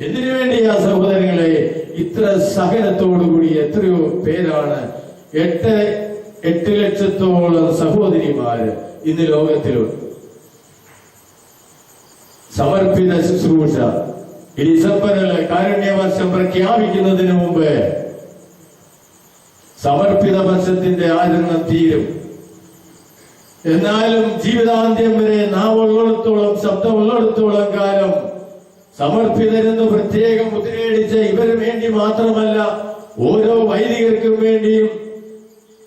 എന്തിനു വേണ്ടിയാ സഹോദരങ്ങളെ ഇത്ര സഹനത്തോടുകൂടി എത്രയോ പേരാണ് 8 ലക്ഷത്തോളം സഹോദരിമാര് ഇന്ന് ലോകത്തിലുണ്ട്. സമർപ്പിത ശുശ്രൂഷ ഈ ഡിസംബറില് കാരുണ്യവർഷം പ്രഖ്യാപിക്കുന്നതിന് മുമ്പ് സമർപ്പിത വർഷത്തിന്റെ ആചരണം തീരും. എന്നാലും ജീവിതാന്ത്യം വരെ നാവുള്ളിടത്തോളം ശബ്ദമുള്ളിടത്തോളം കാലം സമർപ്പിതരെന്ന് പ്രത്യേകം മുദ്രയടിച്ച ഇവര് വേണ്ടി മാത്രമല്ല, ഓരോ വൈദികർക്കും വേണ്ടിയും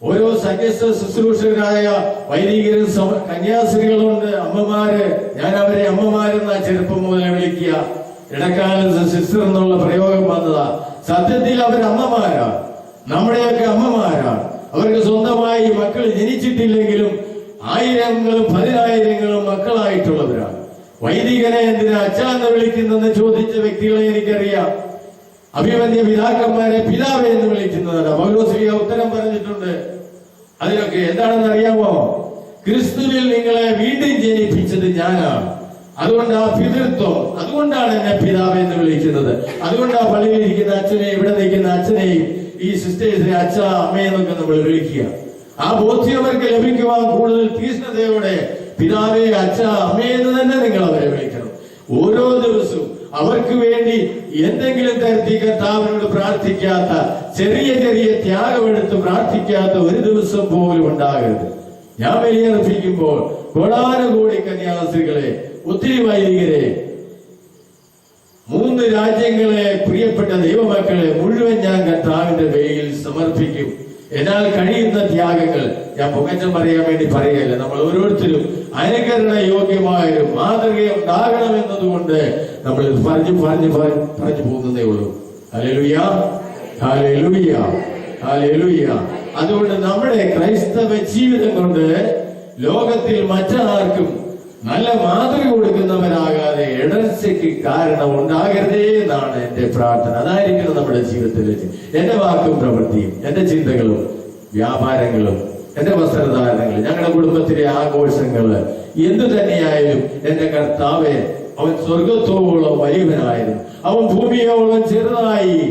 ഓരോ സന്യസ്ത ശുശ്രൂഷകരായ വൈദികരും കന്യാസ്ത്രീകളുണ്ട്, അമ്മമാര്. ഞാൻ അവരെ അമ്മമാരെന്നാ ചെറുപ്പം മുതലേ വിളിക്കുക. ഇടക്കാലത്ത് സിസ്റ്റർ എന്നുള്ള പ്രയോഗം വന്നതാ. സത്യത്തിൽ അവർ അമ്മമാരാണ്, നമ്മുടെയൊക്കെ അമ്മമാരാണ്. അവർക്ക് സ്വന്തമായി മക്കൾ ജനിച്ചിട്ടില്ലെങ്കിലും ആയിരങ്ങളും 10,000ങ്ങളും മക്കളായിട്ടുള്ളവരാണ്. വൈദികനെ എന്തിനാ അച്ഛാന്ന് വിളിക്കുന്നെന്ന് ചോദിച്ച വ്യക്തികളെ എനിക്കറിയാം. അഭിമന്യ പിതാക്കന്മാരെ പിതാവേ എന്ന് വിളിക്കുന്നതാണ്. പൗലോസ്ലീഹ ഉത്തരം പറഞ്ഞിട്ടുണ്ട്. അതിനൊക്കെ എന്താണെന്ന് അറിയാമോ? ക്രിസ്തുവിൽ നിങ്ങളെ വീണ്ടും ജനിപ്പിച്ചത് ഞാനാണ്. അതുകൊണ്ട് ആ പിതൃത്വം, അതുകൊണ്ടാണ് എന്നെ പിതാവേ എന്ന് വിളിക്കുന്നത്. അതുകൊണ്ടാ പള്ളിയിൽ ഇരിക്കുന്ന അച്ഛനെയും ഇവിടെ നിൽക്കുന്ന അച്ഛനെയും ഈ സിസ്റ്റേഴ്സിനെ അച്ഛ അമ്മയെന്നൊക്കെ നമ്മൾ വിളിക്കുക. ആ ബോധ്യം അവർക്ക് ലഭിക്കുവാൻ കൂടുതൽ തീഷ്ണതയോടെ പിതാവേ അച്ഛ അമ്മയെന്ന് തന്നെ നിങ്ങൾ അവരെ വിളിക്കണം. ഓരോ ദിവസവും അവർക്ക് വേണ്ടി എന്തെങ്കിലും തരത്തിൽ കർത്താവിനോട് പ്രാർത്ഥിക്കാത്ത, ചെറിയ ചെറിയ ത്യാഗമെടുത്ത് പ്രാർത്ഥിക്കാത്ത ഒരു ദിവസം പോലും ഉണ്ടാകരുത്. ഞാൻ ബലിയർപ്പിക്കുമ്പോൾ കോടാനുകോടി കന്യാസ്ത്രീകളെ, ഒത്തിരി വൈദികരെ, 3 രാജ്യങ്ങളെ, പ്രിയപ്പെട്ട ദൈവമക്കളെ മുഴുവൻ ഞാൻ കർത്താവിന്റെ ബലിയിൽ സമർപ്പിക്കും. എന്നാൽ കഴിയുന്ന ത്യാഗങ്ങൾ ഞാൻ പൊങ്ങച്ചം പറയാൻ വേണ്ടി പറയുകയല്ല. നമ്മൾ ഓരോരുത്തരും അനുകരണ യോഗ്യമായൊരു മാതൃകയുണ്ടാകണമെന്നതുകൊണ്ട് നമ്മൾ പറഞ്ഞു പോകുന്നതേ ഉള്ളൂ. ഹല്ലേലൂയ, ഹല്ലേലൂയ, ഹല്ലേലൂയ. അതുകൊണ്ട് നമ്മുടെ ക്രൈസ്തവ ജീവിതം കൊണ്ട് ലോകത്തിൽ മറ്റാർക്കും നല്ല മാതൃക കൊടുക്കുന്നവരാകാതെ ഇടർച്ചയ്ക്ക് കാരണം ഉണ്ടാകരുതേ എന്നാണ് എന്റെ പ്രാർത്ഥന. അതായിരിക്കണം നമ്മുടെ ജീവിതത്തിൽ എന്റെ വാക്കും പ്രവൃത്തിയും, എന്റെ ചിന്തകളും വ്യാപാരങ്ങളും, എന്റെ വസ്ത്രധാരണങ്ങൾ, ഞങ്ങളുടെ കുടുംബത്തിലെ ആഘോഷങ്ങള് എന്തു തന്നെയായാലും എന്റെ കർത്താവേ, അവൻ സ്വർഗത്തോളം വലിയവനായിരുന്നു. അവൻ ഭൂമിയോളം ചെറുതായി,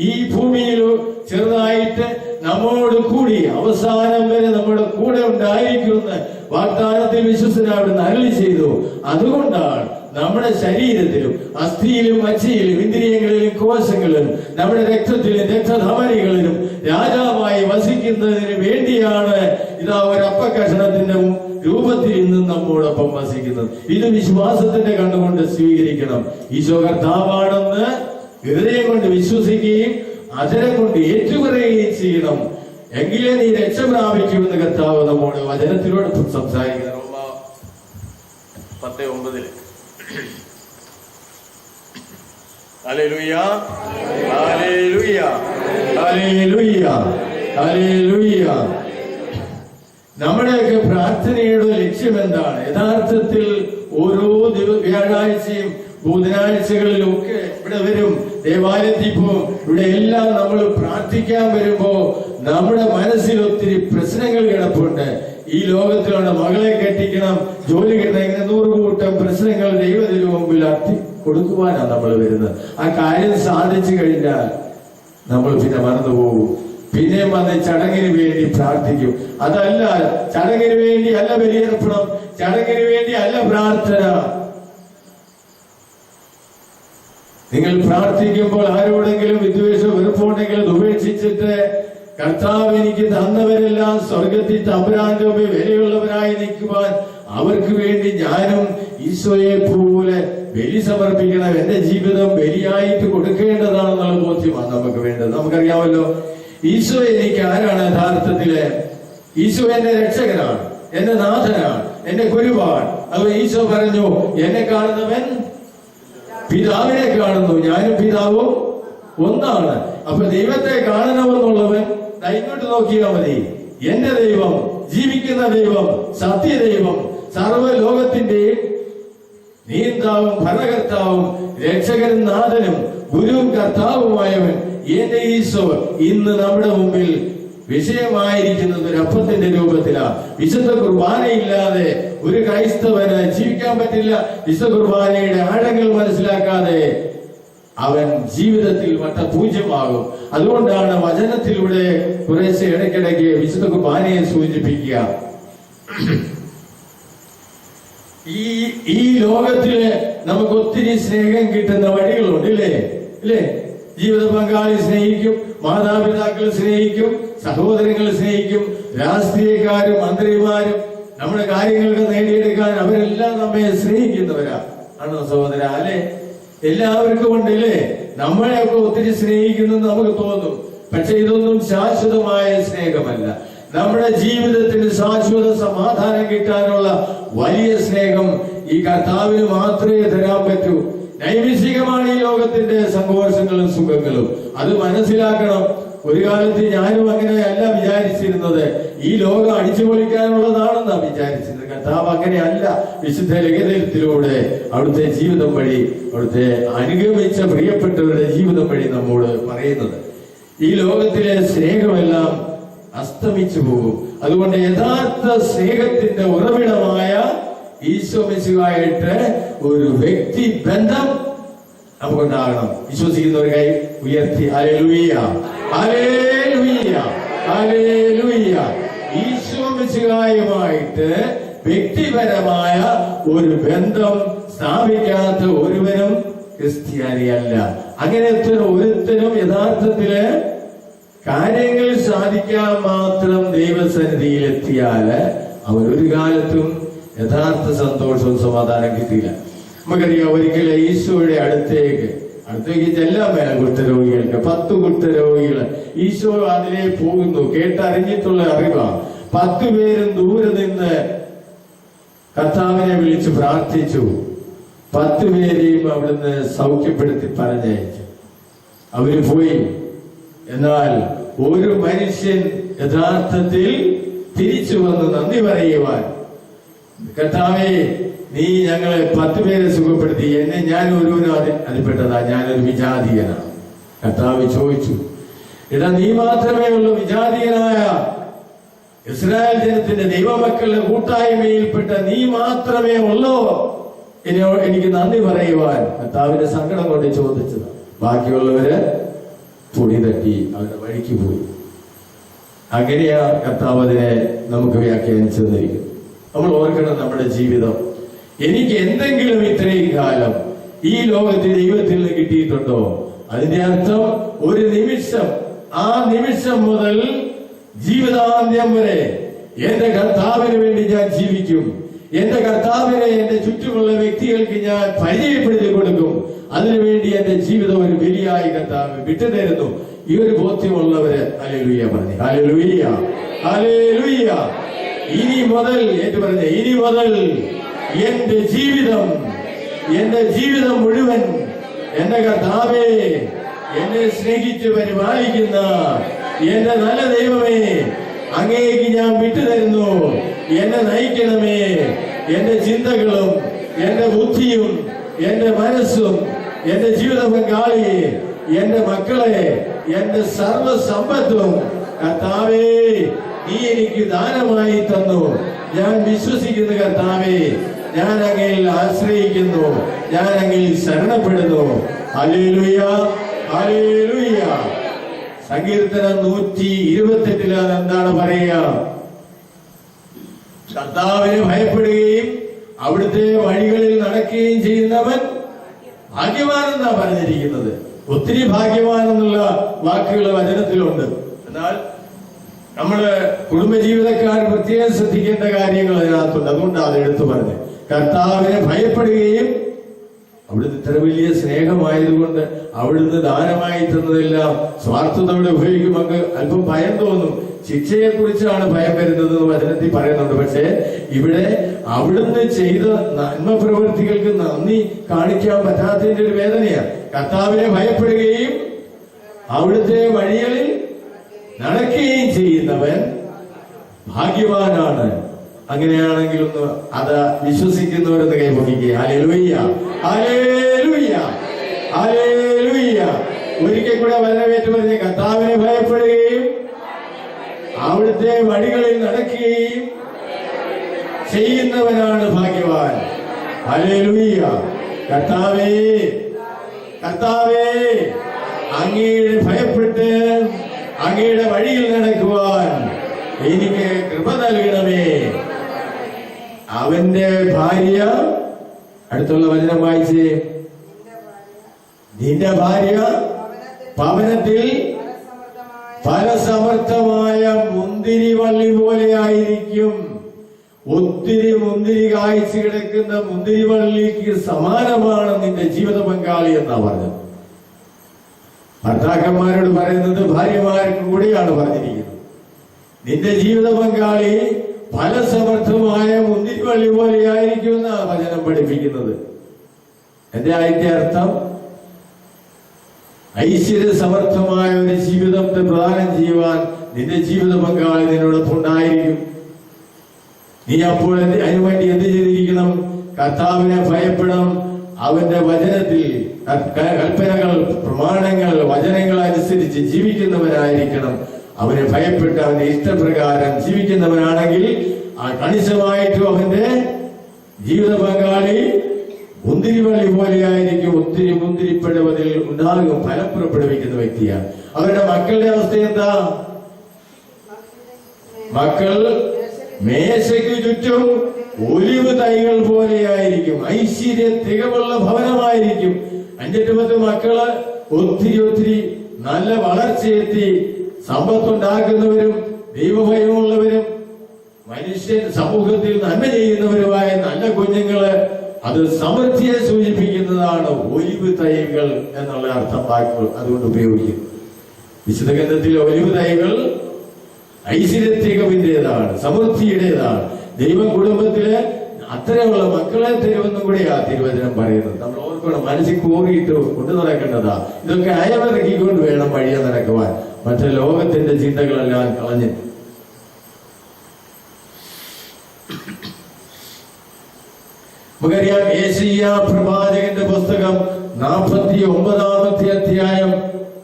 ഈ ഭൂമിയിൽ ചെറുതായിട്ട് നമ്മോട് കൂടി അവസാനം വരെ നമ്മുടെ കൂടെ ഉണ്ടായിരിക്കുമെന്ന് വാഗ്ദാനത്തിൽ വിശ്വസനാവിടുന്ന് അരുളി ചെയ്തു. അതുകൊണ്ടാണ് നമ്മുടെ ശരീരത്തിലും അസ്ഥിയിലും മജ്ജയിലും ഇന്ദ്രിയങ്ങളിലും കോശങ്ങളിലും നമ്മുടെ രക്തത്തിലും രക്തധമനികളിലും രാജാവായി വസിക്കുന്നതിന് വേണ്ടിയാണ് ഇതാ ഒരു അപ്പക്കഷണത്തിന്റെ രൂപത്തിൽ ഇന്നും നമ്മോടൊപ്പം വസിക്കുന്നത്. ഇത് വിശ്വാസത്തിന്റെ കണ്ണുകൊണ്ട് സ്വീകരിക്കണം. ഈശോ കർത്താവാണെന്ന് ഹൃദയം കൊണ്ട് വിശ്വസിക്കുകയും അധരം കൊണ്ട് ഏറ്റുപറയുകയും ചെയ്യണം. എങ്കിലേ നീ രക്ഷ പ്രാപിക്കുമെന്ന് കർത്താവ് നമ്മോട് വചനത്തിലൂടെ സംസാരിക്കുന്നത്. റോമാ 10:9. ഹല്ലേലൂയ, ഹല്ലേലൂയ, ഹല്ലേലൂയ, ഹല്ലേലൂയ. നമ്മുടെയൊക്കെ പ്രാർത്ഥനയുടെ ലക്ഷ്യം എന്താണ്? യഥാർത്ഥത്തിൽ ഓരോ വ്യാഴാഴ്ചയും ബുധനാഴ്ചകളിലൊക്കെ ഇവിടെ വരും, ദേവാലയത്തിൽ പോവും. ഇവിടെ എല്ലാം നമ്മൾ പ്രാർത്ഥിക്കാൻ വരുമ്പോ നമ്മുടെ മനസ്സിൽ ഒത്തിരി പ്രശ്നങ്ങൾ കിടപ്പുണ്ട്. ഈ ലോകത്തിലുള്ള മകളെ കെട്ടിക്കണം, ജോലി കിട്ടണം, ഇങ്ങനെ 100 കൂട്ടം പ്രശ്നങ്ങൾ ദൈവത്തിന് മുമ്പിൽ അർത്തി കൊടുക്കുവാനാണ് നമ്മൾ വരുന്നത്. ആ കാര്യം സാധിച്ചു കഴിഞ്ഞാൽ നമ്മൾ പിന്നെ മറന്നു പോകും. പിന്നെ വന്ന് ചടങ്ങിന് വേണ്ടി പ്രാർത്ഥിക്കും. അതല്ല, ചടങ്ങിന് വേണ്ടി അല്ല ബലിയർപ്പണം, ചടങ്ങിന് വേണ്ടി അല്ല പ്രാർത്ഥന. നിങ്ങൾ പ്രാർത്ഥിക്കുമ്പോൾ ആരോടെങ്കിലും വിദ്വേഷം വെറുപ്പുണ്ടെങ്കിൽ അത് ഉപേക്ഷിച്ചിട്ട് കർത്താവ് എനിക്ക് തന്നവരെല്ലാം സ്വർഗത്തിൽ തമ്പുരാന്റെ മുമ്പിൽ വിലയുള്ളവരായി നിൽക്കുവാൻ അവർക്ക് വേണ്ടി ഞാനും ഈശോയെ പോലെ ബലി സമർപ്പിക്കണം. എന്റെ ജീവിതം ബലിയായിട്ട് കൊടുക്കേണ്ടതാണെന്നുള്ള ബോധ്യമാണ് നമുക്ക് വേണ്ടത്. നമുക്കറിയാമല്ലോ, ഈശോ എനിക്ക് ആരാണ്? യഥാർത്ഥത്തില് ഈശോ എന്റെ രക്ഷകനാണ്, എന്റെ നാഥനാണ്, എന്റെ ഗുരുവാണ്. അതുകൊണ്ട് ഈശോ പറഞ്ഞു, എന്നെ കാണുന്നവൻ പിതാവിനെ കാണുന്നു, ഞാനും പിതാവും ഒന്നാണ്. അപ്പൊ ദൈവത്തെ കാണണമെന്നുള്ളവൻ ഇങ്ങോട്ട് നോക്കിയാൽ മതി. എന്റെ ദൈവം, ജീവിക്കുന്ന ദൈവം, സത്യദൈവം, സർവ്വലോകത്തിന്റെയും നീന്താവും ഭരണകർത്താവും രക്ഷകനും നാഥനും ഗുരുവും കർത്താവുമായവൻ എന്റെ ഈശോ ഇന്ന് നമ്മുടെ മുമ്പിൽ വിഷയമായിരിക്കുന്നത് ഒരു അപ്പത്തിന്റെ രൂപത്തിലാണ്. വിശുദ്ധ കുർബാനയില്ലാതെ ഒരു ക്രൈസ്തവന് ജീവിക്കാൻ പറ്റില്ല. വിശുദ്ധ കുർബാനയുടെ ആഴങ്ങൾ മനസ്സിലാക്കാതെ അവൻ ജീവിതത്തിൽ വട്ടപൂജ്യമാകും. അതുകൊണ്ടാണ് വചനത്തിലൂടെ കുറേശ്ശെ ഇടയ്ക്കിടയ്ക്ക് വിശുദ്ധ കുർബാനയെ സൂചിപ്പിക്കുക. ഈ ലോകത്തില് നമുക്ക് ഒത്തിരി സ്നേഹം കിട്ടുന്ന വഴികളുണ്ട്, ഇല്ലേ? ജീവിത പങ്കാളി സ്നേഹിക്കും, മാതാപിതാക്കൾ സ്നേഹിക്കും, സഹോദരങ്ങൾ സ്നേഹിക്കും, രാഷ്ട്രീയക്കാരും മന്ത്രിമാരും നമ്മുടെ കാര്യങ്ങൾക്ക് നേടിയെടുക്കാൻ അവരെല്ലാം നമ്മെ സ്നേഹിക്കുന്നവരാ ആണോ സഹോദര? അല്ലെ? എല്ലാവർക്കും ഉണ്ടല്ലേ? നമ്മളെയൊക്കെ ഒത്തിരി സ്നേഹിക്കുന്നത് നമുക്ക് തോന്നും. പക്ഷെ ഇതൊന്നും ശാശ്വതമായ സ്നേഹമല്ല. നമ്മുടെ ജീവിതത്തിന് ശാശ്വത സമാധാനം കിട്ടാനുള്ള വലിയ സ്നേഹം ഈ കർത്താവിന് മാത്രമേ തരാൻ പറ്റൂ. നൈമിഷികമാണ് ഈ ലോകത്തിന്റെ സന്തോഷങ്ങളും സുഖങ്ങളും, അത് മനസ്സിലാക്കണം. ഒരു കാലത്ത് ഞാനും അങ്ങനെയല്ല വിചാരിച്ചിരുന്നത്. ഈ ലോകം അടിച്ചു പൊളിക്കാനുള്ളതാണെന്നാ വിചാരിച്ചിരുന്നത്. കർത്താവ് അങ്ങനെയല്ല. വിശുദ്ധ ലേഖനത്തിലൂടെ അവിടുത്തെ ജീവിതം വഴി, അവിടുത്തെ അനുഗമിച്ച പ്രിയപ്പെട്ടവരുടെ ജീവിതം വഴി നമ്മോട് പറയുന്നത്, ഈ ലോകത്തിലെ സ്നേഹമെല്ലാം അസ്തമിച്ചു പോകും. അതുകൊണ്ട് യഥാർത്ഥ സ്നേഹത്തിന്റെ ഉറവിടമായ ഈശോ മിശിഹായായിട്ട് ഒരു വ്യക്തി ബന്ധം നമുക്കുണ്ടാകണം. വിശ്വസിക്കുന്നവർ കൈ ഉയർത്തി ഹല്ലേലൂയ, ഹല്ലേലൂയ, ഹല്ലേലൂയ. ഈശോ മിശിഹായുമായിട്ട് വ്യക്തിപരമായ ഒരു ബന്ധം സ്ഥാപിക്കാത്ത ഒരുവനും ക്രിസ്ത്യാനിയല്ല. അങ്ങനത്തെ ഒരുത്തനും യഥാർത്ഥത്തില് കാര്യങ്ങൾ സാധിക്കാൻ മാത്രം ദൈവസന്നിധിയിൽ എത്തിയാല് അവരൊരു കാലത്തും യഥാർത്ഥ സന്തോഷവും സമാധാനം കിട്ടിയില്ല. നമുക്കറിയാം, ഒരിക്കലും ഈശോയുടെ അടുത്തേക്ക് ചെല്ലാൻ മേല കുഷ്ഠരോഗികൾക്ക് 10 കുഷ്ഠരോഗികൾ ഈശോ അതിലേ പോകുന്നു. കേട്ടറിഞ്ഞിട്ടുള്ള അറിവാ. 10 പേരും ദൂരെ നിന്ന് കർത്താവിനെ വിളിച്ച് പ്രാർത്ഥിച്ചു. 10 പേരെയും അവിടുന്ന് സൗഖ്യപ്പെടുത്തി പറഞ്ഞയച്ചു. അവര് പോയി. എന്നാൽ ഒരു മനുഷ്യൻ യഥാർത്ഥത്തിൽ തിരിച്ചു വന്ന് നന്ദി പറയുവാൻ, കർത്താവേ നീ ഞങ്ങളെ 10 പേരെ സുഖപ്പെടുത്തി, എന്നെ ഞാൻ ഒരുവനും അതിൽപ്പെട്ടതാ, ഞാനൊരു വിജാതീയനാണ്. കർത്താവ് ചോദിച്ചു, എടാ നീ മാത്രമേ ഉള്ളൂ വിജാതീയനായ ഇസ്രായേൽ ജനത്തിന്റെ ദൈവമക്കളുടെ കൂട്ടായ്മയിൽപ്പെട്ട നീ മാത്രമേ ഉള്ളൂ എനിക്ക് നന്ദി പറയുവാൻ? കർത്താവിന്റെ സങ്കടം കൊണ്ട് ചോദിച്ചത്. ബാക്കിയുള്ളവര് പൊടി തട്ടി അവരുടെ വഴിക്ക് പോയി. അങ്ങനെയാ കർത്താവ് അതിനെ നമുക്ക് വ്യാഖ്യാനിച്ചു തന്നിരിക്കും. നമ്മൾ ഓർക്കണം, നമ്മുടെ ജീവിതം എനിക്ക് എന്തെങ്കിലും ഇത്രയും കാലം ഈ ലോകത്തിൽ ദൈവത്തിൽ നിന്ന് കിട്ടിയിട്ടുണ്ടോ? അതിന്റെ അർത്ഥം ഒരു നിമിഷം, ആ നിമിഷം മുതൽ ജീവിതാന്ത്യം വരെ എന്റെ കർത്താവിന് വേണ്ടി ഞാൻ ജീവിക്കും. എന്റെ കർത്താവിനെ എന്റെ ചുറ്റുമുള്ള വ്യക്തികൾക്ക് ഞാൻ പരിചയപ്പെടുത്തി കൊടുക്കും. അതിനുവേണ്ടി എന്റെ ജീവിതം ഒരു ബലിയായി കർത്താവ് വിട്ടുതരുന്നു. ഈ ഒരു ബോധ്യമുള്ളവര് ഹല്ലേലൂയ പറഞ്ഞു. Hallelujah, hallelujah. ഇനി മുതൽ ഏറ്റു പറഞ്ഞ, ഇനി മുതൽ എന്റെ ജീവിതം മുഴുവൻ എന്റെ കർത്താവേ, എന്നെ സ്നേഹിച്ച് പരിപാലിക്കുന്ന എന്റെ നല്ല ദൈവമേ, അങ്ങേക്ക് ഞാൻ വിട്ടുതരുന്നു. എന്നെ നയിക്കണമേ. എന്റെ ചിന്തകളും എന്റെ ബുദ്ധിയും എന്റെ മനസ്സും എന്റെ ജീവിത പങ്കാളിയെ, എന്റെ മക്കളെ, എന്റെ സർവസമ്പത്തും കർത്താവേ നീ എനിക്ക് ദാനമായി തന്നു. ഞാൻ വിശ്വസിക്കുന്നു കർത്താവേ, ഞാൻ അങ്ങയിൽ ആശ്രയിക്കുന്നു, ഞാൻ അങ്ങയിൽ ശരണപ്പെടുന്നു. ഹല്ലേലൂയ, ഹല്ലേലൂയ. സങ്കീർത്തനം 128 എന്താണ് പറയുക? കർത്താവിനെ ഭയപ്പെടുകയും അവിടുത്തെ വഴികളിൽ നടക്കുകയും ചെയ്യുന്നവൻ ഭാഗ്യവാനെന്നാ പറഞ്ഞിരിക്കുന്നത്. ഒത്തിരി ഭാഗ്യവാനെന്നുള്ള വാക്കുകൾ വചനത്തിലുണ്ട്. എന്നാൽ നമ്മള് കുടുംബജീവിതക്കാർ പ്രത്യേകം ശ്രദ്ധിക്കേണ്ട കാര്യങ്ങൾ അതിനകത്തുണ്ട്. അതുകൊണ്ടാണ് അത് എടുത്തു പറഞ്ഞത്. കർത്താവിനെ ഭയപ്പെടുകയും അവിടുന്ന് ഇത്ര വലിയ സ്നേഹമായതുകൊണ്ട് അവിടുന്ന് ദാനമായി തന്നതെല്ലാം സ്വാർത്ഥതയോടെ ഉപയോഗിക്കുമ്പോൾ അല്പം ഭയം തോന്നും. ശിക്ഷയെ കുറിച്ചാണ് ഭയം വരുന്നത് വചനത്തിൽ പറയുന്നുണ്ട്. പക്ഷെ ഇവിടെ അവിടുന്ന് ചെയ്ത നന്മ പ്രവൃത്തികൾക്ക് നന്ദി കാണിക്കാൻ പറ്റാത്തതിന്റെ ഒരു വേദനയാണ്. കർത്താവിനെ ഭയപ്പെടുകയും അവിടുത്തെ വഴികളിൽ നടക്കുകയും ചെയ്യുന്നവൻ ഭാഗ്യവാനാണ്. അങ്ങനെയാണെങ്കിൽ ഒന്ന് അത് വിശ്വസിക്കുന്നവരെന്ന് കൈപൊക്കിക്കുക. ഹല്ലേലൂയ, ഹല്ലേലൂയ, ഹല്ലേലൂയ. ഒരിക്കൽ കൂടെ വരവേറ്റ് പറഞ്ഞ, കർത്താവിനെ ഭയപ്പെടുകയും അവിടുത്തെ വഴികളിൽ നടക്കുകയും ചെയ്യുന്നവനാണ് ഭാഗ്യവാൻ. ഹല്ലേലൂയ. കർത്താവേ കർത്താവേ, അങ്ങയുടെ ഭയപ്പെട്ട് അങ്ങയുടെ വഴിയിൽ നടക്കുവാൻ എനിക്ക് കൃപ നൽകണമേ. അവന്റെ ഭാര്യ, അടുത്തുള്ള വചനം വായിച്ചേ, നിന്റെ ഭാര്യ ഭവനത്തിൽ ഫലസമർത്ഥമായ മുന്തിരിവള്ളി പോലെ ആയിരിക്കും. ഒത്തിരി മുന്തിരി കായ്ച്ചു കിടക്കുന്ന മുന്തിരിവള്ളിക്ക് സമാനമാണ് നിന്റെ ജീവിത പങ്കാളി എന്നാ പറഞ്ഞത്. ഭർത്താക്കന്മാരോട് പറയുന്നത് ഭാര്യമാർക്ക് കൂടെയാണ് പറഞ്ഞിരിക്കുന്നത്. നിന്റെ ജീവിത പങ്കാളി ഫലസമർത്ഥമായ മുന്തിരിവള്ളി പോലെ ആയിരിക്കും എന്നാണ് വചനം പഠിപ്പിക്കുന്നത്. എന്റെ അതിന്റെ അർത്ഥം, ഐശ്വര്യ സമർത്ഥമായ ഒരു ജീവിതത്തെ പ്രദാനം ചെയ്യുവാൻ നിന്റെ ജീവിത പങ്കാളി നിന്നോടൊപ്പം ഉണ്ടായിരിക്കും. നീ അപ്പോൾ അതിനുവേണ്ടി എന്ത് ചെയ്തിരിക്കണം? കർത്താവിനെ ഭയപ്പെടണം. അവന്റെ വചനത്തിൽ കൽപ്പനകൾ, പ്രമാണങ്ങൾ, വചനങ്ങൾ അനുസരിച്ച് ജീവിക്കുന്നവരായിരിക്കണം. അവനെ ഭയപ്പെട്ട് അവന്റെ ഇഷ്ടപ്രകാരം ജീവിക്കുന്നവനാണെങ്കിൽ കണിശമായിട്ടും അവന്റെ ജീവിത പങ്കാളി മുന്തിരിവള്ളി പോലെയായിരിക്കും. ഒത്തിരി മുന്തിരിപ്പഴം അതിൽ ഉണ്ടാകും, ഫലം പുറപ്പെടുവിക്കുന്ന വ്യക്തിയാണ്. അവരുടെ മക്കളുടെ അവസ്ഥ എന്താ? മക്കൾ മേശയ്ക്ക് ചുറ്റും ഒലിവ് തൈകൾ പോലെയായിരിക്കും. ഐശ്വര്യ തികവുള്ള ഭവനമായിരിക്കും. 5-10 മക്കള് ഒത്തിരി നല്ല വളർച്ചയെത്തി സമ്പത്തുണ്ടാക്കുന്നവരും ദൈവഭയമുള്ളവരും മനുഷ്യൻ സമൂഹത്തിൽ നന്മ ചെയ്യുന്നവരുമായ നല്ല കുഞ്ഞുങ്ങള്, അത് സമൃദ്ധിയെ സൂചിപ്പിക്കുന്നതാണ്. ഒലിവ് തൈകൾ എന്നുള്ള അർത്ഥം വാക്കുകൾ അതുകൊണ്ട് ഉപയോഗിക്കും. വിശുദ്ധ ഗ്രന്ഥത്തിൽ ഒലിവ് തൈകൾ ഐശ്വര്യത്തികവിന്റേതാണ്, സമൃദ്ധിയുടേതാണ്. ദൈവം കുടുംബത്തില് അത്രയുള്ള മക്കളെ തരുമെന്നും കൂടിയാ തിരുവചനം പറയുന്നത്. നമ്മൾ ഓർക്കണം, മനസ്സിൽ കോറിയിട്ട് കൊണ്ടു നടക്കേണ്ടതാ. ഇതൊക്കെ അയവിറക്കിക്കൊണ്ട് വേണം വഴിയെ നടക്കുവാൻ. മറ്റേ ലോകത്തിന്റെ ചിന്തകളെല്ലാം കളഞ്ഞ് നമുക്കറിയാം. യെശയ്യാ പ്രവാചകന്റെ പുസ്തകം 49-ാമത്തെ അധ്യായം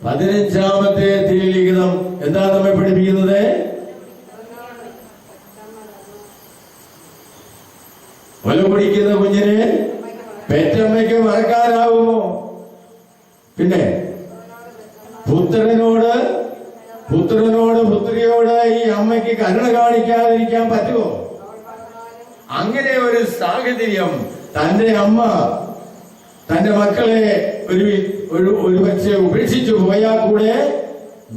15-ാമത്തെ തിരുലിഖിതം എന്താ നമ്മെ പഠിപ്പിക്കുന്നത്? മുല കുടിക്കുന്ന കുഞ്ഞിനെ പെറ്റമ്മയ്ക്ക് മറക്കാനാവുമോ? പിന്നെ പുത്രനോട് പുത്രിയോട് ഈ അമ്മയ്ക്ക് കരുണ കാണിക്കാതിരിക്കാൻ പറ്റുമോ? അങ്ങനെ ഒരു സാഹചര്യം തന്റെ അമ്മ തന്റെ മക്കളെ ഒരു പക്ഷേ ഉപേക്ഷിച്ചു പോയാൽ കൂടെ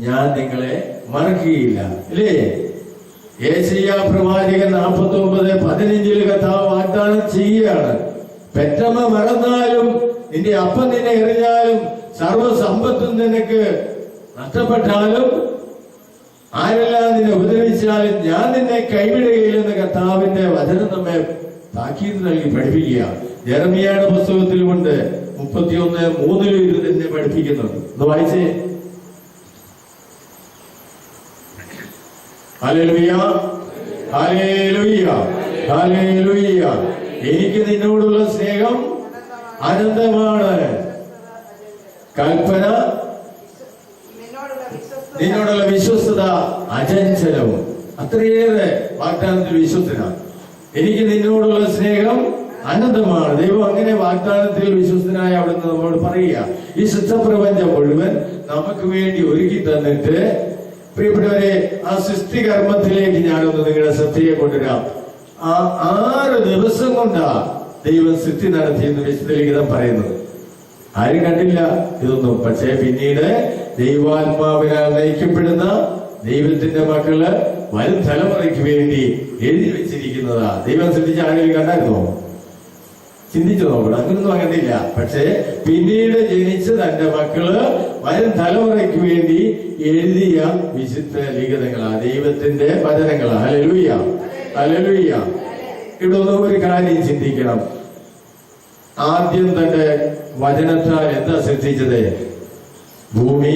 ഞാൻ നിങ്ങളെ മറക്കുകയില്ല, അല്ലേ? യെശയ്യാ പ്രവാചകൻ 49:15 കർത്താവ് വാഗ്ദാനം ചെയ്യുകയാണ്. പെറ്റമ്മ മറന്നാലും നിന്റെ അപ്പം നിന്നെ എറിഞ്ഞാലും സർവ്വസമ്പത്തും നിനക്ക് നഷ്ടപ്പെട്ടാലും ആരെല്ലാം നിന്നെ ഉപദ്രവിച്ചാലും ഞാൻ നിന്നെ കൈവിടുകയില്ലെന്ന് കർത്താവിന്റെ വചനം നമ്മെ താക്കീത് നൽകി പഠിപ്പിക്കുക. യെരമ്യായുടെ പുസ്തകത്തിലുമുണ്ട് 31:3 ഇത് തന്നെ പഠിപ്പിക്കുന്നുണ്ട്. ഒന്ന് വായിച്ചേ. ഹല്ലേലൂയ, ഹല്ലേലൂയ, ഹല്ലേലൂയ. എനിക്ക് നിന്നോടുള്ള സ്നേഹം അനന്തമാണ്. കൽപ്പന, നിന്നോടുള്ള വിശ്വസ്തത അചഞ്ചലവും. അത്രയേറെ വാഗ്ദാനത്തിൽ വിശ്വസ്തനാണ്. എനിക്ക് നിന്നോടുള്ള സ്നേഹം അനന്തമാണ്. ദൈവം അങ്ങനെ വാഗ്ദാനത്തിൽ വിശ്വസ്തനായ അവിടുന്ന് നമ്മോട് പറയുക. ഈ സൃഷ്ടപ്രപഞ്ചം മുഴുവൻ നമുക്ക് വേണ്ടി ഒരുക്കി തന്നിട്ട്, പ്രിയപ്പെട്ടവരെ, ആ സൃഷ്ടികർമ്മത്തിലേക്ക് ഞാനൊന്ന് നിങ്ങളുടെ ശ്രദ്ധയെ കൊണ്ടുവരാം. 6 ദിവസം കൊണ്ടാ ദൈവം സൃഷ്ടി നടത്തിയെന്ന് വിശുദ്ധ ലിഖിതം പറയുന്നത്. ആരും കണ്ടില്ല ഇതൊന്നും. പക്ഷേ പിന്നീട് ദൈവാത്മാവിനാൽ നയിക്കപ്പെടുന്ന ദൈവത്തിന്റെ മക്കള് വരും തലമുറയ്ക്ക് വേണ്ടി എഴുതി വെച്ചിരിക്കുന്നതാ. ദൈവം സൃഷ്ടിച്ച ആരെങ്കിലും കണ്ടായിരുന്നോ? ചിന്തിച്ചു നോക്കണം. അങ്ങനൊന്നും കണ്ടില്ല. പക്ഷേ പിന്നീട് ജനിച്ച തന്റെ മക്കള് വരും തലമുറയ്ക്ക് വേണ്ടി എഴുതിയ വിശുദ്ധ ലിഖിതങ്ങളാ, ദൈവത്തിന്റെ വചനങ്ങളാ. Hallelujah, hallelujah. ഇവിടെ ഒരു കാര്യം ചിന്തിക്കണം. ആദ്യം തന്റെ വചനത്താൽ എന്താ സൃഷ്ടിച്ചത്? ഭൂമി,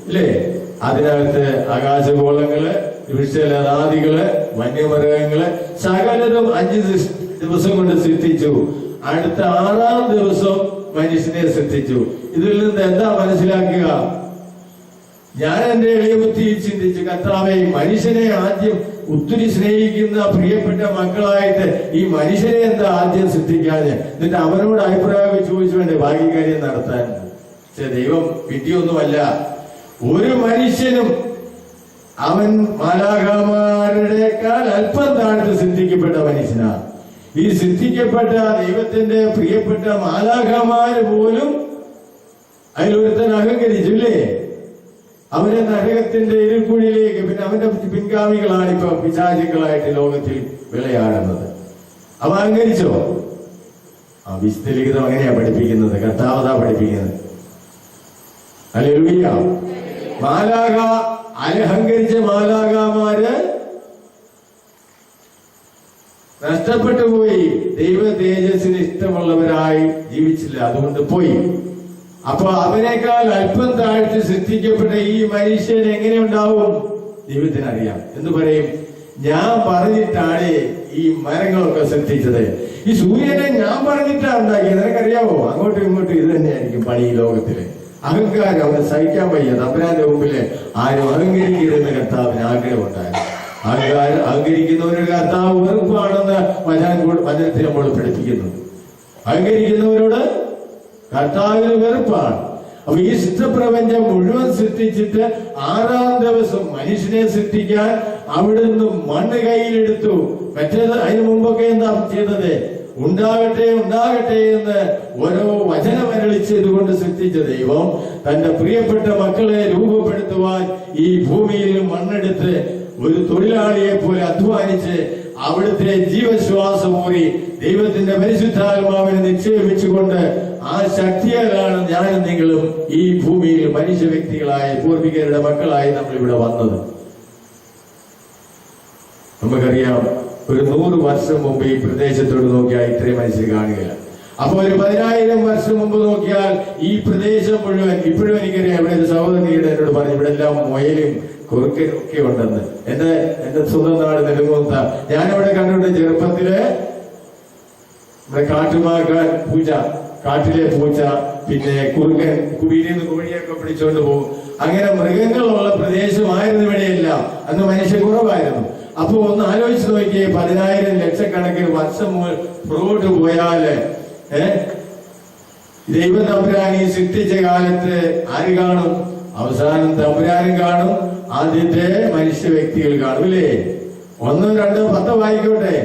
അല്ലേ? അതിനകത്ത് ആകാശഗോളങ്ങള്, വൃക്ഷലതാദികള്, വന്യമൃഗങ്ങള്, സകലതും 5 ദിവസം കൊണ്ട് സൃഷ്ടിച്ചു. അടുത്ത 6-ാം ദിവസം മനുഷ്യനെ സൃഷ്ടിച്ചു. ഇതിൽ നിന്ന് എന്താ മനസ്സിലാക്കുക? ഞാൻ എന്റെ എളിയ ബുദ്ധിയിൽ ചിന്തിച്ചു, കർത്താവേ, മനുഷ്യനെ ആദ്യം ഒത്തിരി സ്നേഹിക്കുന്ന പ്രിയപ്പെട്ട മക്കളായിട്ട് ഈ മനുഷ്യനെ എന്താ ആദ്യം സൃഷ്ടിക്കാഞ്ഞ്? എന്നിട്ട് അവനോട് അഭിപ്രായം ചോദിച്ചു വേണ്ടേ ഭാഗ്യകാര്യം നടത്താൻ? ദൈവം വിധിയൊന്നുമല്ല. ഒരു മനുഷ്യനും അവൻ മാലാഖമാരുടെക്കാൾ അല്പം താഴ്ത്ത് സിദ്ധിക്കപ്പെട്ട മനുഷ്യനാണ്. ഈ സിദ്ധിക്കപ്പെട്ട ദൈവത്തിന്റെ പ്രിയപ്പെട്ട മാലാഖമാര് പോലും അതിലൊരുത്തൻ അഹങ്കരിച്ചില്ലേ? അവനെ നരകത്തിന്റെ ഇരുക്കുഴിയിലേക്ക്, പിന്നെ അവന്റെ പിൻഗാമികളാണ് ഇപ്പൊ പിശാചുക്കളായിട്ട് ലോകത്തിൽ വിളയാടുന്നത്. അവൻ അഹങ്കരിച്ചോ? വിശുദ്ധ ലിഖിതം അങ്ങനെയാ പഠിപ്പിക്കുന്നത്, കർത്താവതാ പഠിപ്പിക്കുന്നത്. ഹല്ലേലൂയ. മാലാഖ അഹങ്കരിച്ച മാലാഖമാര് നഷ്ടപ്പെട്ടു പോയി. ദൈവ തേജസ്സിന് ഇഷ്ടമുള്ളവരായി ജീവിച്ചില്ല, അതുകൊണ്ട് പോയി. അപ്പൊ അവനേക്കാൾ അല്പം താഴ്ത്തി സൃഷ്ടിക്കപ്പെട്ട ഈ മനുഷ്യൻ എങ്ങനെ ഉണ്ടാവും? ദൈവത്തിനറിയാം. എന്ന് പറയും, ഞാൻ പറഞ്ഞിട്ടാണ് ഈ മരങ്ങളൊക്കെ സൃഷ്ടിച്ചത്, ഈ സൂര്യനെ ഞാൻ പറഞ്ഞിട്ടാണ് ഉണ്ടാക്കിയത്. നിനക്കറിയാവോ? അങ്ങോട്ടും ഇങ്ങോട്ടും ഇത് തന്നെയായിരിക്കും പണി ഈ ലോകത്തില്. അഹങ്കാരം അവന് സഹിക്കാൻ വയ്യ. തമ്പുരാന്റെ മുമ്പില് ആരും അഹങ്കരിക്കരുതെന്ന് കർത്താവിന് ആഗ്രഹമുണ്ടായിരുന്നു. അഹങ്കരിക്കുന്നവരുടെ കർത്താവ് വെറുപ്പാണെന്ന് വചനത്തിൽ നമ്മൾ പഠിപ്പിക്കുന്നു. അഹങ്കരിക്കുന്നവരോട് കർത്താവിന് വെറുപ്പാണ്. അപ്പൊ ഈ സൃഷ്ടപ്രപഞ്ചം മുഴുവൻ സൃഷ്ടിച്ചിട്ട് 6-ാം ദിവസം മനുഷ്യനെ സൃഷ്ടിക്കാൻ അവിടുന്ന് മണ്ണ് കയ്യിലെടുത്തു. മറ്റേത് അതിനു മുമ്പൊക്കെ എന്താ ചെയ്തത്? ഉണ്ടാകട്ടെ ഉണ്ടാകട്ടെ എന്ന് ഓരോ വചനമരളിച്ചതുകൊണ്ട് സൃഷ്ടിച്ച ദൈവം തന്റെ പ്രിയപ്പെട്ട മക്കളെ രൂപപ്പെടുത്തുവാൻ ഈ ഭൂമിയിൽ മണ്ണെടുത്ത് ഒരു തൊഴിലാളിയെ പോലെ അധ്വാനിച്ച് അവിടുത്തെ ജീവശ്വാസമൂറി ദൈവത്തിന്റെ പരിശുദ്ധാത്മാവിനെ നിക്ഷേപിച്ചുകൊണ്ട് ആ ശക്തിയാലാണ് ഞാനും നിങ്ങളും ഈ ഭൂമിയിൽ മനുഷ്യ വ്യക്തികളായി പൂർവികരുടെ മക്കളായി നമ്മൾ ഇവിടെ വന്നത്. നമുക്കറിയാം, ഒരു 100 വർഷം മുമ്പ് ഈ പ്രദേശത്തോട് നോക്കിയാൽ ഇത്രയും മനുഷ്യർ കാണുകയില്ല. അപ്പൊ ഒരു 10,000 വർഷം മുമ്പ് നോക്കിയാൽ ഈ പ്രദേശം മുഴുവൻ, ഇപ്പോഴും എനിക്കറിയാം, ഇവിടെ ഒരു സഹോദരിയുടെ എന്നോട് പറഞ്ഞു ഇവിടെ എല്ലാം മുയലും കുറുക്കനും ഒക്കെ ഉണ്ടെന്ന്. എന്റെ സ്വന്തം നാട് നെടുങ്ങോത്ത. ഞാനിവിടെ കണ്ടിട്ട് ചെറുപ്പത്തില് നമ്മുടെ കാട്ടുമാക്കാൻ പൂച്ച, കാട്ടിലെ പൂച്ച, പിന്നെ കുറുക്കൻ, കുഴിയിൽ നിന്ന് കോഴിയൊക്കെ പിടിച്ചുകൊണ്ട് പോകും. അങ്ങനെ മൃഗങ്ങളുള്ള പ്രദേശമായിരുന്നു ഇവിടെയെല്ലാം. അന്ന് മനുഷ്യ കുറവായിരുന്നു. അപ്പൊ ഒന്ന് ആലോചിച്ച് നോക്കിയേ, 10,000 ലക്ഷക്കണക്കിന് വർഷം പുറകോട്ട് പോയാല് ദൈവം തമ്പുരാൻ ഈ സൃഷ്ടിച്ച കാലത്ത് ആര് കാണും? അവസാനം തമ്പുരാനും കാണും, ആദ്യത്തെ മനുഷ്യ വ്യക്തികൾ കാണും, ഇല്ലേ? 1, 2, 10 വായിക്കോട്ടെ.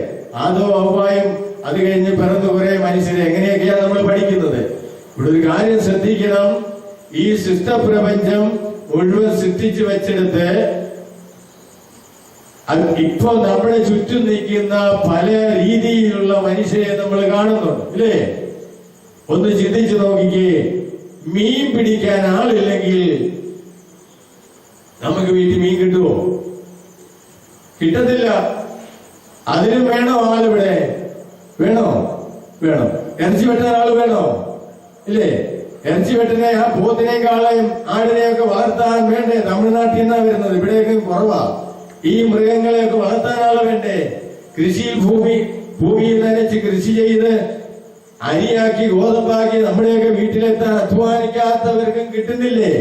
ആദോ ഹവ്വായും അത് കഴിഞ്ഞ് പിറന്നു കുറെ മനുഷ്യരെ. എങ്ങനെയൊക്കെയാണ് നമ്മൾ പഠിക്കുന്നത്? ഇവിടെ ഒരു കാര്യം ശ്രദ്ധിക്കണം. ഈ സൃഷ്ടപ്രപഞ്ചം മുഴുവൻ സൃഷ്ടിച്ചു വെച്ചെടുത്ത് ഇപ്പൊ നമ്മുടെ ചുറ്റും നിൽക്കുന്ന പല രീതിയിലുള്ള മനുഷ്യരെ നമ്മൾ കാണുന്നുണ്ട്, ഇല്ലേ? ഒന്ന് ചിന്തിച്ചു നോക്കിക്കേ. മീൻ പിടിക്കാൻ ആളില്ലെങ്കിൽ നമുക്ക് വീട്ടിൽ മീൻ കിട്ടുമോ? കിട്ടത്തില്ല. അതിനും വേണോ ആളിവിടെ? വേണോ? വേണം. ഇറച്ചി വെട്ടാൻ ആള് വേണോ? ഇല്ലേ? ഇറച്ചി വെട്ടിനെ, ആ പോത്തിനെയും കാളയും ആടിനെയൊക്കെ വളർത്താൻ വേണ്ടേ? തമിഴ്നാട്ടിൽ നിന്നാ വരുന്നത്, ഇവിടെയൊക്കെ കുറവാ. ഈ മൃഗങ്ങളെയൊക്കെ വളർത്താൻ ആള് വേണ്ടേ? കൃഷിയിൽ ഭൂമിയിൽ നനച്ച് കൃഷി ചെയ്ത് അരിയാക്കി ഗോതമ്പാക്കി നമ്മുടെയൊക്കെ വീട്ടിലെത്താൻ അധ്വാനിക്കാത്തവർക്കും കിട്ടുന്നില്ലേ?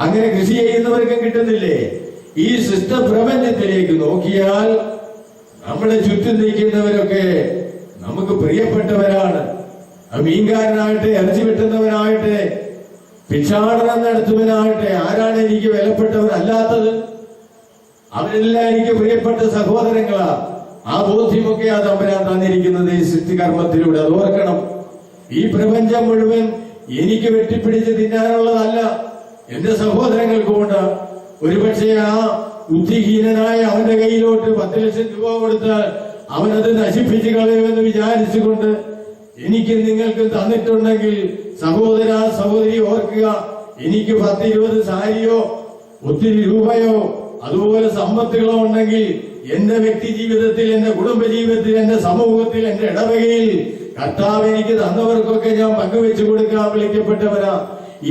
അങ്ങനെ കൃഷി ചെയ്യുന്നവർക്കും കിട്ടുന്നില്ലേ? ഈ സൃഷ്ടപ്രപഞ്ചത്തിലേക്ക് നോക്കിയാൽ നമ്മുടെ ചുറ്റും നിൽക്കുന്നവരൊക്കെ നമുക്ക് പ്രിയപ്പെട്ടവരാണ്. മീൻകാരനാകട്ടെ, ഇറച്ചി വെട്ടുന്നവനാകട്ടെ, ഭിക്ഷാടനം നടത്തുന്നവനാകട്ടെ, ആരാണ് എനിക്ക് വിലപ്പെട്ടവരല്ലാത്തത്? അവരെല്ലാം എനിക്ക് പ്രിയപ്പെട്ട സഹോദരങ്ങളാ. ആ ബോധ്യമൊക്കെ ആ തമ്പുരാൻ തന്നിരിക്കുന്നത് ഈ സൃഷ്ടികർമ്മത്തിലൂടെ. അത് ഓർക്കണം. ഈ പ്രപഞ്ചം മുഴുവൻ എനിക്ക് വെട്ടിപ്പിടിച്ച് തിന്നാനുള്ളതല്ല, എന്റെ സഹോദരങ്ങൾക്കുമുണ്ട്. ഒരുപക്ഷെ ആ ബുദ്ധിഹീനനായ അവന്റെ കയ്യിലോട്ട് 10 ലക്ഷം രൂപ കൊടുത്താൽ അവനത് നശിപ്പിച്ച് കളയുമെന്ന് വിചാരിച്ചുകൊണ്ട് എനിക്ക് നിങ്ങൾക്ക് തന്നിട്ടുണ്ടെങ്കിൽ സഹോദര സഹോദരി ഓർക്കുക, എനിക്ക് 10-20 സാരിയോ ഒത്തിരി രൂപയോ അതുപോലെ സമ്പത്തുകളോ ഉണ്ടെങ്കിൽ എന്റെ വ്യക്തി ജീവിതത്തിൽ, എന്റെ കുടുംബ ജീവിതത്തിൽ, എന്റെ സമൂഹത്തിൽ, എന്റെ ഇടവകയിൽ കർത്താവ് എനിക്ക് തന്നവർക്കൊക്കെ ഞാൻ പങ്കുവെച്ചു കൊടുക്കാൻ വിളിക്കപ്പെട്ടവരാ.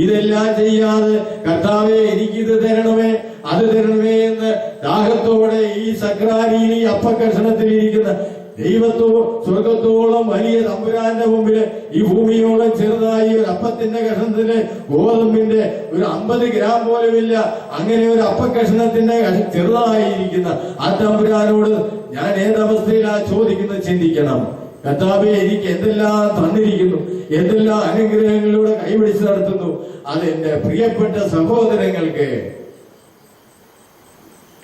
ഇതെല്ലാം ചെയ്യാതെ കർത്താവെ എനിക്കിത് തരണമേ അത് തരണമേ എന്ന് ദാഹത്തോടെ ഈ സക്രാരിയിൽ ഈ അപ്പക്കഷണത്തിൽ ഇരിക്കുന്ന സ്വർഗത്തോളം വലിയ തമ്പുരാന്റെ മുമ്പില് ഈ ഭൂമിയോളം ചെറുതായി ഒരു അപ്പത്തിന്റെ കഷണത്തിന് ഗോതമ്പിന്റെ ഒരു 50 ഗ്രാം പോലുമില്ല, അങ്ങനെ ഒരു അപ്പക്കഷണത്തിന്റെ ചെറുതായിരിക്കുന്ന ആ തമ്പുരാനോട് ഞാൻ ഏതവസ്ഥയിലാ ചോദിക്കുന്നത് ചിന്തിക്കണം. കർത്താവേ, എനിക്ക് എന്തെല്ലാം തന്നിരിക്കുന്നു, എന്തെല്ലാം അനുഗ്രഹങ്ങളിലൂടെ കൈപിടിച്ച് നടത്തുന്നു. അത് എന്റെ പ്രിയപ്പെട്ട സഹോദരങ്ങൾക്ക്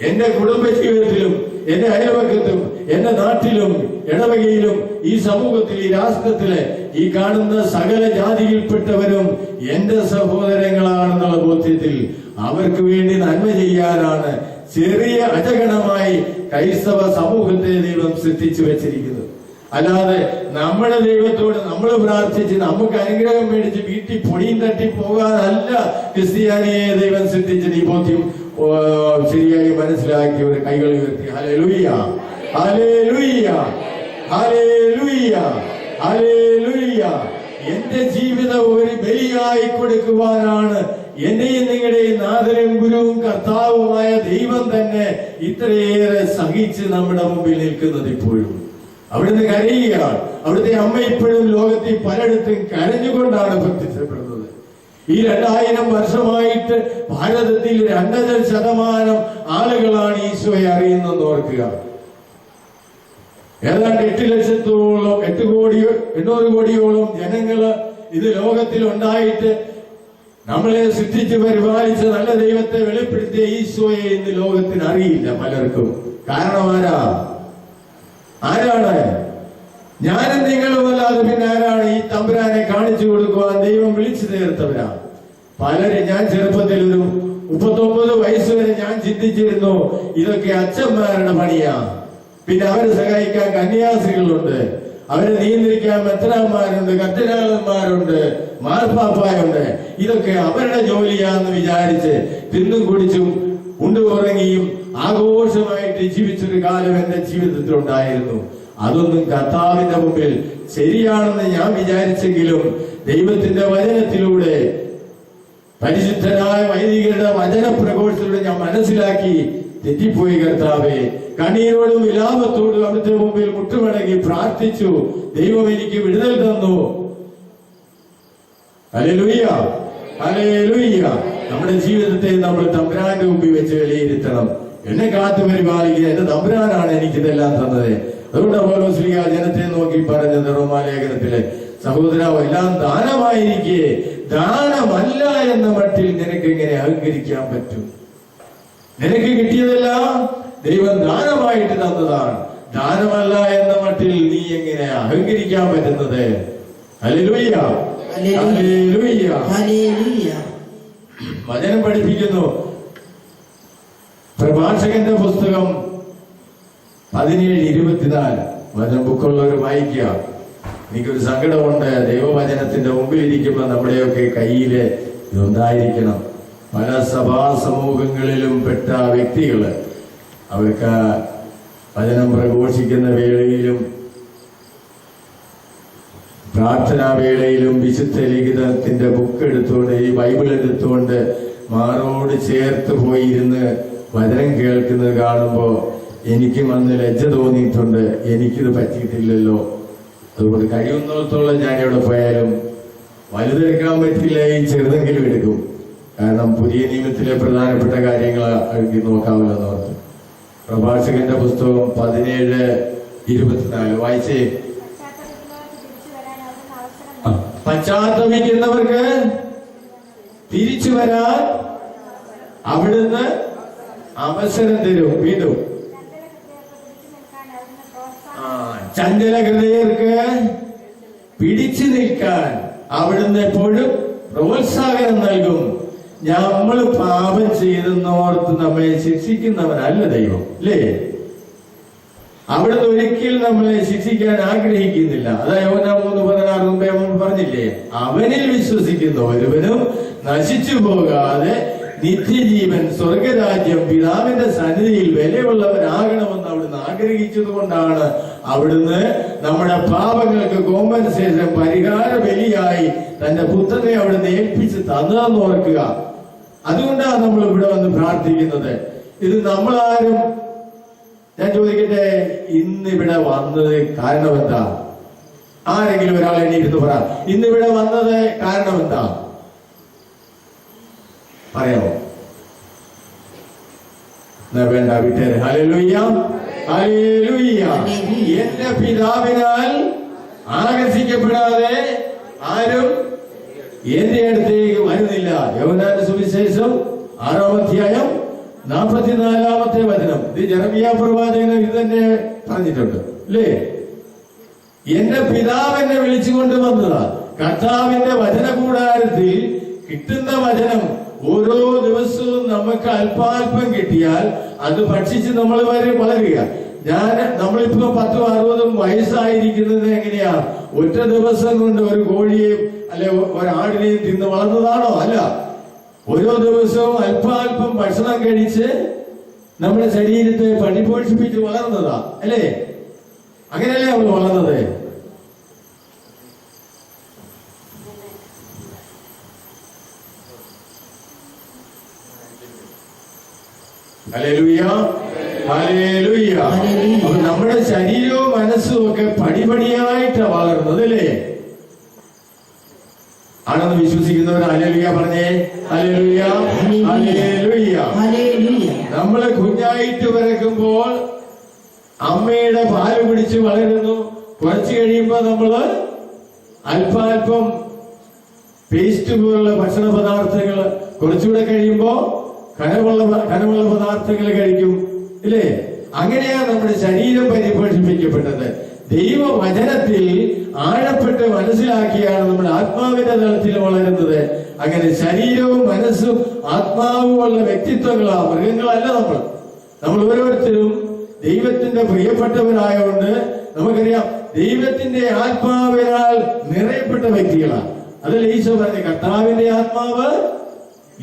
എന്റെ കുടുംബജീവിതത്തിലും എന്റെ അയൽവക്കത്തും എന്റെ നാട്ടിലും ഇടവകയിലും ഈ സമൂഹത്തിൽ ഈ രാഷ്ട്രത്തിലെ ഈ കാണുന്ന സകല ജാതിയിൽപ്പെട്ടവരും എന്റെ സഹോദരങ്ങളാണെന്നുള്ള ബോധ്യത്തിൽ അവർക്ക് വേണ്ടി നന്മ ചെയ്യാനാണ് ചെറിയ അജഗണമായി ക്രൈസ്തവ സമൂഹത്തെ ദൈവം സൃഷ്ടിച്ചു വെച്ചിരിക്കുന്നത്. അല്ലാതെ നമ്മുടെ ദൈവത്തോട് നമ്മൾ പ്രാർത്ഥിച്ച് നമുക്ക് അനുഗ്രഹം മേടിച്ച് വീട്ടിൽ പൊടിയും തട്ടി പോകാനല്ല ക്രിസ്ത്യാനിയെ ദൈവം സൃഷ്ടിച്ചത്. ഈ ബോധ്യം ശരിയായി മനസ്സിലാക്കി ഒരു കൈകൾ ഉയർത്തി ഹല്ലേലൂയ, ഹല്ലേലൂയ, ഹല്ലേലൂയ, ഹല്ലേലൂയ. എന്റെ ജീവിതം ഒരു ബലിയായി കൊടുക്കുവാനാണ് എന്റെയും നിങ്ങളുടെയും നാഥനും ഗുരുവും കർത്താവുമായ ദൈവം തന്നെ ഇത്രയേറെ സഹിച്ച് നമ്മുടെ മുമ്പിൽ നിൽക്കുന്നത്. ഇപ്പോഴും അവിടുന്ന് കരയുകയാണ്. അവിടുത്തെ അമ്മ ഇപ്പോഴും ലോകത്തിൽ പലയിടത്തും കരഞ്ഞുകൊണ്ടാണ് പ്രത്യക്ഷപ്പെടുന്നത്. ഈ 2000 വർഷമായിട്ട് ഭാരതത്തിൽ 2% ആളുകളാണ് ഈശോയെ അറിയുന്നതെന്ന് ഓർക്കുക. ഏതാണ്ട് 800 കോടിയോളം ജനങ്ങള് ഇത് ലോകത്തിൽ ഉണ്ടായിട്ട് നമ്മളെ സൃഷ്ടിച്ച് പരിപാലിച്ച് നല്ല ദൈവത്തെ വെളിപ്പെടുത്തിയ ഈശോയെ ഇന്ന് ലോകത്തിന് അറിയില്ല പലർക്കും. കാരണം ആരാണ്? ഞാനും നിങ്ങളും അല്ലാതെ പിന്നെ ആരാണ് ഈ തമ്പുരാനെ കാണിച്ചു കൊടുക്കുവാൻ ദൈവം വിളിച്ചു ചേർത്തവരാണ് പലരും. ഞാൻ ചെറുപ്പത്തിൽ ഒരു 39 വയസ്സ് വരെ ഞാൻ ചിന്തിച്ചിരുന്നു ഇതൊക്കെ അച്ഛന്മാരുടെ പണിയാ. പിന്നെ അവരെ സഹായിക്കാൻ കന്യാസ്ത്രീകളുണ്ട്, അവരെ നിയന്ത്രിക്കാൻ മെത്രാന്മാരുണ്ട്, കർദിനാളന്മാരുണ്ട്, മാർപ്പാപ്പായുണ്ട്. ഇതൊക്കെ അവരുടെ ജോലിയാന്ന് വിചാരിച്ച് തിന്നും കുടിച്ചും ഉണ്ടുറങ്ങിയും ആഘോഷമായിട്ട് ജീവിച്ചൊരു കാലം എന്റെ ജീവിതത്തിൽ ഉണ്ടായിരുന്നു. അതൊന്നും കർത്താവിന്റെ മുമ്പിൽ ശരിയാണെന്ന് ഞാൻ വിചാരിച്ചെങ്കിലും ദൈവത്തിന്റെ വചനത്തിലൂടെ പരിശുദ്ധരായ വൈദികരുടെ വചന പ്രഘോഷത്തിലൂടെ ഞാൻ മനസ്സിലാക്കി തെറ്റിപ്പോയി. കർത്താവേ, കണ്ണീരോടും വിലാപത്തോടും അവിടുത്തെ മുമ്പിൽ മുട്ടുമടങ്ങി പ്രാർത്ഥിച്ചു. ദൈവം എനിക്ക് വിടുതൽ തന്നു. Hallelujah, hallelujah. നമ്മുടെ ജീവിതത്തെ നമ്മൾ തമ്പുരാന്റെ മുമ്പിൽ വെച്ച് വിലയിരുത്തണം. എന്നെ കാത്തു പരിപാലിക്കുക എന്റെ തമ്പുരാനാണ് എനിക്കിതെല്ലാം തന്നത്. അതുകൊണ്ട് പൗലോസ്ലീഹ ജനത്തെ നോക്കി പറഞ്ഞത് റോമാലേഖനത്തിലെ, സഹോദര, എല്ലാം ദാനമായിരിക്കെ ദാനമല്ല എന്ന മട്ടിൽ നിനക്ക് എങ്ങനെ അഹങ്കരിക്കാൻ പറ്റും? നിനക്ക് കിട്ടിയതെല്ലാം ദൈവം ദാനമായിട്ട് തന്നതാണ്. ദാനമല്ല എന്ന മട്ടിൽ നീ എങ്ങനെ അഹങ്കരിക്കാൻ പറ്റുന്നത്? ഹല്ലേലൂയ, ഹല്ലേലൂയ, ഹല്ലേലൂയ. വചനം പഠിപ്പിക്കുന്നു. പ്രഭാഷകന്റെ പുസ്തകം 17:24 വചനം ബുക്കുള്ളവർ വായിക്കുക. എനിക്കൊരു സങ്കടമുണ്ട്. ദൈവവചനത്തിന്റെ മുമ്പിൽ ഇരിക്കുമ്പോൾ നമ്മുടെയൊക്കെ കയ്യില് ഇതുണ്ടായിരിക്കണം. പല സഭാ സമൂഹങ്ങളിലും പെട്ട വ്യക്തികള് അവർക്ക് വചനം പ്രഘോഷിക്കുന്ന വേളയിലും പ്രാർത്ഥനാ വേളയിലും വിശുദ്ധ ലിഖിതത്തിന്റെ ബുക്ക് എടുത്തുകൊണ്ട്, ഈ ബൈബിൾ എടുത്തുകൊണ്ട് മാറോട് ചേർത്ത് പോയിരുന്ന് വചനം കേൾക്കുന്നത് കാണുമ്പോ എനിക്കും അന്ന് ലജ്ജ തോന്നിയിട്ടുണ്ട്. എനിക്കിത് പറ്റിയിട്ടില്ലല്ലോ. അതുകൊണ്ട് കഴിയുന്നിടത്തോളം ഞാൻ എവിടെ പോയാലും വലുതെടുക്കാൻ പറ്റില്ല, ഈ ചെറുതെങ്കിലും എടുക്കും. കാരണം പുതിയ നിയമത്തിലെ പ്രധാനപ്പെട്ട കാര്യങ്ങൾ എനിക്ക് നോക്കാമല്ലോ എന്ന് ഓർത്ത്. പ്രഭാഷകന്റെ പുസ്തകം 17:24 വായിച്ചേ. പശ്ചാത്തപിക്കുന്നവർക്ക് തിരിച്ചു വരാൻ അവിടുന്ന് അവസരം തരും. വീണ്ടും ചഞ്ചല ഹൃദയർക്ക് പിടിച്ചു നിൽക്കാൻ അവിടുന്ന് എപ്പോഴും പ്രോത്സാഹനം നൽകും. നമ്മൾ പാപം ചെയ്തെന്നോർത്ത് നമ്മെ ശിക്ഷിക്കുന്നവനല്ല ദൈവം, അല്ലേ? അവിടുന്ന് ഒരിക്കൽ നമ്മളെ ശിക്ഷിക്കാൻ ആഗ്രഹിക്കുന്നില്ല. അതായത് യോഹന്നാൻ 3:16 മുമ്പേ നമ്മൾ പറഞ്ഞില്ലേ, അവനിൽ വിശ്വസിക്കുന്ന ഒരുവനും നശിച്ചു പോകാതെ നിത്യജീവൻ, സ്വർഗരാജ്യം, പിതാവിന്റെ സന്നിധിയിൽ വിലയുള്ളവരാകണമെന്ന് അവിടുന്ന് ആഗ്രഹിച്ചത് കൊണ്ടാണ് അവിടുന്ന് നമ്മുടെ പാപങ്ങൾക്ക് കോമ്പൻസേഷൻ, പരിഹാര ബലിയായി തന്റെ പുത്രനെ അവിടുന്ന് ഏൽപ്പിച്ച് തന്നതെന്ന് ഓർക്കുക. അതുകൊണ്ടാണ് നമ്മൾ ഇവിടെ വന്ന് പ്രാർത്ഥിക്കുന്നത്. ഇത് നമ്മളാരും, ഞാൻ ചോദിക്കട്ടെ, ഇന്നിവിടെ വന്നത് കാരണം എന്താ? ആരെങ്കിലും ഒരാൾ എണീറ്റ് പറ, ഇന്നിവിടെ വന്നത് കാരണം എന്താ? പറയാമോ? വേണ്ട, വിട്ടേരെ. Hallelujah, hallelujah. എന്റെ പിതാവിനാൽ ആകർഷിക്കപ്പെടാതെ ആരും എന്റെ അടുത്തേക്ക് വരുന്നില്ല. യോഹന്നാന്റെ സുവിശേഷം 6-ാം അധ്യായം 44-ാമത്തെ വചനം. ഇത് ജെറമിയ പ്രവാചകൻ ഇത് തന്നെ പറഞ്ഞിട്ടുണ്ട് അല്ലേ? എന്റെ പിതാവ് എന്നെ വിളിച്ചുകൊണ്ട് വന്നതാ. കർത്താവിന്റെ വചന കൂടാരത്തിൽ കിട്ടുന്ന വചനം ഓരോ ദിവസവും നമുക്ക് അല്പാൽപ്പം കിട്ടിയാൽ അത് ഭക്ഷിച്ച് നമ്മൾ വളരുക. നമ്മളിപ്പോ 10-60 വയസ്സായിരിക്കുന്നത് എങ്ങനെയാ? ഒറ്റ ദിവസം കൊണ്ട് ഒരു കോഴിയെയും അല്ലെ ഒരാടിനെയും തിന്ന് വളർന്നതാണോ? അല്ല. ഓരോ ദിവസവും അല്പാൽപ്പം ഭക്ഷണം കഴിച്ച് നമ്മുടെ ശരീരത്തെ പരിപോഷിപ്പിച്ച് വളർന്നതാ അല്ലേ? അങ്ങനെയല്ലേ നമ്മൾ വളർന്നത്? Hallelujah, hallelujah. അപ്പൊ നമ്മുടെ ശരീരവും മനസ്സും ഒക്കെ പടിപടിയായിട്ടാ വളർന്നത് അല്ലേ? ആണെന്ന് വിശ്വസിക്കുന്നവർ ഹല്ലേലൂയ പറഞ്ഞേ. Hallelujah, hallelujah. നമ്മള് കുഞ്ഞായിട്ട് പിറക്കുമ്പോൾ അമ്മയുടെ പാല് പിടിച്ച് വളരുന്നു. കുറച്ച് കഴിയുമ്പോ നമ്മള് അല്പാൽപ്പം പേസ്റ്റ് പോലുള്ള ഭക്ഷണ പദാർത്ഥങ്ങൾ, കുറച്ചുകൂടെ കഴിയുമ്പോ കനമുള്ള പദാർത്ഥങ്ങൾ കഴിക്കും ഇല്ലേ? അങ്ങനെയാണ് നമ്മുടെ ശരീരം പരിപോഷിപ്പിക്കപ്പെട്ടത്. ദൈവവചനത്തിൽ ആഴപ്പെട്ട് മനസ്സിലാക്കിയാണ് നമ്മൾ ആത്മാവിന്റെ തലത്തിൽ വളരുന്നത്. അങ്ങനെ ശരീരവും മനസ്സും ആത്മാവുമുള്ള വ്യക്തിത്വങ്ങളാ, മൃഗങ്ങളല്ല. നമ്മൾ ഓരോരുത്തരും ദൈവത്തിന്റെ പ്രിയപ്പെട്ടവരായതുകൊണ്ട് നമുക്കറിയാം ദൈവത്തിന്റെ ആത്മാവിനാൽ നിറയപ്പെട്ട വ്യക്തികളാണ്. അതല്ല ഈശോ പറഞ്ഞ കർത്താവിന്റെ ആത്മാവ്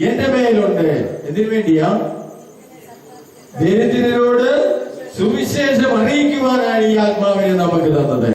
എന്റെ മേലുണ്ട്. എന്തിനു വേണ്ടിയാ? ദരിദ്രരോട് സുവിശേഷം അറിയിക്കുവാനാണ് ഈ ആത്മാവിനെ നമുക്ക് തന്നത്.